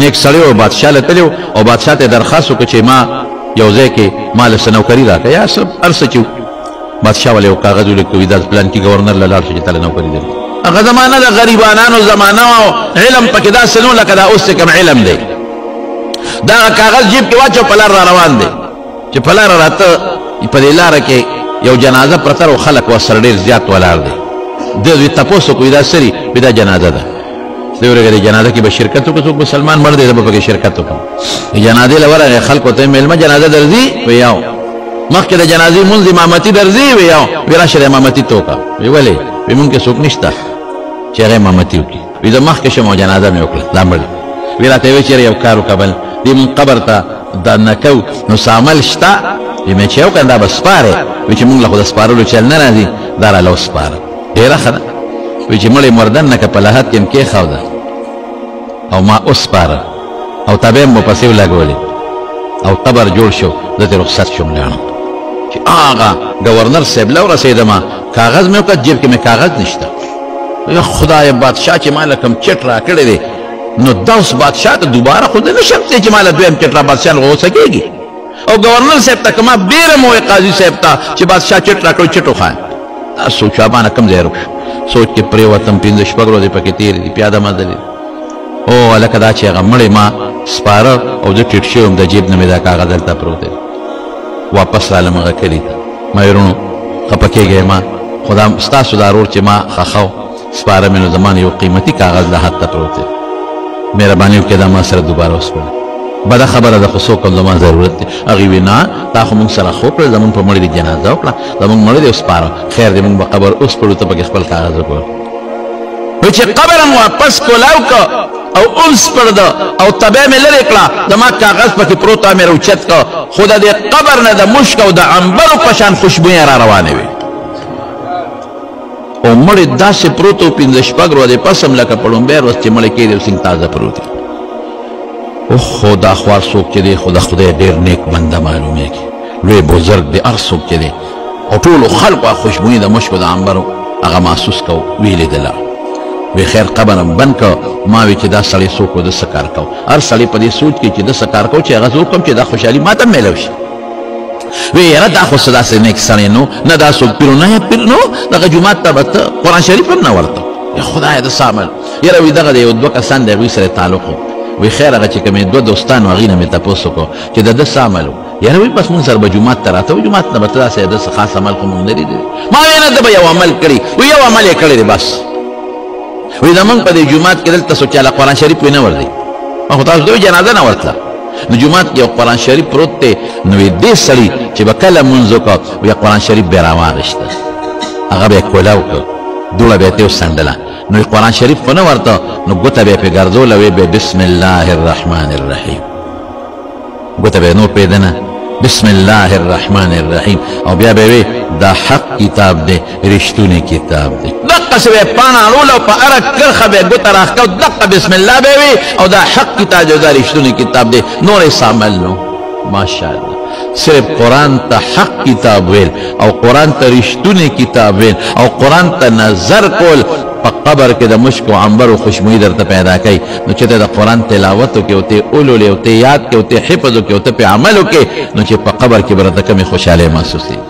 نیک سړی و بادشاه له تللی او بادشاه ته درخواست وکړه چې ما یو ځای کې ما له څه نوکري راکړه یا څه هر څه چې بادشاه ولې یو کاغذ ولیکه دا پلان کې ګورنر له لاړ شو چې تاله نوکري درکړي هغه زمانه د غریبانانو زمانه او علم پکې داسې نه لکه دا اوس چې کوم علم دی دا کاغذ جیب کې واچو په لار را روان دی چې په لاره راته په دې لاره کې یو جنازه پرته او خلک ورسره ډېر زیات ولاړ دی ده دوی تپوس وکړو دا سري وایي دا جنازه ده دی ورګه د جنازه کې به شرکت وکړو څوک مسلمان مړ دی زه به پکې شرکت وکړم د جنازې له ورغې خلکو ته مېلمه جنازه درځي وایي یاو مخکې د جنازې مونځ امامتي درځي وایي یاو وایي راشه د امامتي ته وکړه وایي ولې وایي مونږ کې څوک نشته چې هغه امامتي وکړي وایي زه مخکې شم او جنازه مې وکړه دا مړ وایي راته وایي چېرې یو کار وکړه بل دې مونږ قبر ته دا نکو نو سامل شته وایي مې چې وکړه دا به سپارې وایي چې مونږ له خو د سپارلو چل نه راځي دا راله وسپاره ډېره ښه ده وایي چې مړی مردن نه که په لحد کې م کېښوده او ما وسپاره او تبه مو پسې ولګولې او قبر جوړ شو زه ترې رخصت شوم لاړم چې هغه ګورنر صاحب له ورسېدم کاغذ مې وکړ جیب کې مې کاغذ نشته یا خدایه بادشاه چې ما له کوم چټ راکړی دی نو دا اوس بادشاه ته دوباره خو زه نشم تی چې ما له دویم چټ را بادشاه له غوسه کېږي او ګورنر صاحب ته که ما بیرم ووایي قاضي صاحب ته چې بادشاه چټ راکړی چټ وخایم دا سوچ شابانه کم ځای روک شو سوچ کې پرېوتم پنځه شپږ ورځې پکې تېرې دي پیاده مزلې او هلکه دا چې هغه مړی ما سپاره او زه ټیټ شوی وم د جیب نه مې دا کاغذ هلته پروت دی واپس رالم هغه کلي ته ما ویرونو خفه کېږئ ما خو دا ستاسو دا رور چې ما ښخو سپاره مې نو زما یو قیمتي کاغذ دا هلته پروت دی مهرباني وکړئ دا ما سره دوباره وسپړئ بده خبره ده خو څوک هم زما ضرورت دی هغې وی نه تا خو مونږ سره ښه وکړل زمونږ په مړي دې جنازه وکړه زمونږ مړی دی وسپاره خیر دی مونږ به قبر وسپړو ته پکې خپل کاغذ وګوره وایي چې قبر هم واپس کولاو که او وسپړ ده او تبه مې لرې کړه زما کاغذ پکې پروت مې راوچت که خو د دې قبر نه د مشک او د عنبرو په شان خوشبویې را روانې وې او مړی داسې پروت و پنځه شپږ ورځې پس هم لکه په لومبۍ ورځ چې مړی کېدی سنګ تازه پروت دی خو دا خوار څوک چې دی خو د خدای ډېر نیک بنده معلومېږي لوی بزرګ دی هر څوک چې دی او ټولو خلکو خوشبویي د مشکو د عنبرو هغه محسوس کو ویې لیدله وی خیر قبر هم بند که ما وی چې دا سړی څوک و د څه کار کو هر سړی په دې سوچ کې چې د څه کار کو چې هغه زه وکړم چې دا خوشحالي ما ته میلو شي وی یاره دا خو څه داسې نیک سړی نو نه دا څوک پیر نه یا پیر نو دغه جومات ته به ته قرآن شریف هم نه ورته خدایه د څه عمل یاره وی دغه د یو دوه کسان د هغوی سره تعلق و وی خیر هغه چې کومې دوه دوستان و هغې نه مې تپوس وکړو چې د ده څه عمل و یاره وی بس مونږ سره به جومات ته راته و جومات نه به ته داسې د څه خاص عمل خو مونږ نه لیدلی ما وی نه ده به یو عمل کړي وی یو عمل یې کړی دی بس وی زمونږ په دې جومات کې دلته څوک چاله قرآن شریف وی نه ورځي ما خو تاسو ته جنازه نه ورتله نو جومات کې یو قرآن شریف پروت دی نو وی دې سړي چې به کله مونځ وکړه وی قرآن شریف به یې راواغېسته هغه به یې کولاو کړ دوړه به یې ترې وڅنډله نو قرآن شریف خو نه ورته نو ګوته به یې پرې ګرځوله وی به بسم الله الرحمن الرحیم ګوته به یې نور پرېږده نه بسم الله الرحمن الرحیم او بیا به وی دا حق کتاب دی رښتونی کتاب دی دقسې به یې پاڼه اړوله او په هره کرښه به یې ګوته راښکه او دقه بسم الله به وی او دا حق کتاب دی او دا رښتونی کتاب دی نور یې عمل نو ماشاءالله صرف قرآن ته حق کتاب ویل او قرآن ته رښتونی کتاب ویل او قرآن ته نظر کول په قبر کې د مشک او عنبر خوشبویي درته پیدا کوي نو چې ته د قرآن تلاوت وکړې او ته یې اولولې او ته یې یاد کړې او ته یې حفظ وکړې او ته پې عمل وکړې نو چې په قبر کې به راته کمې خوشحالۍ محسوسېږي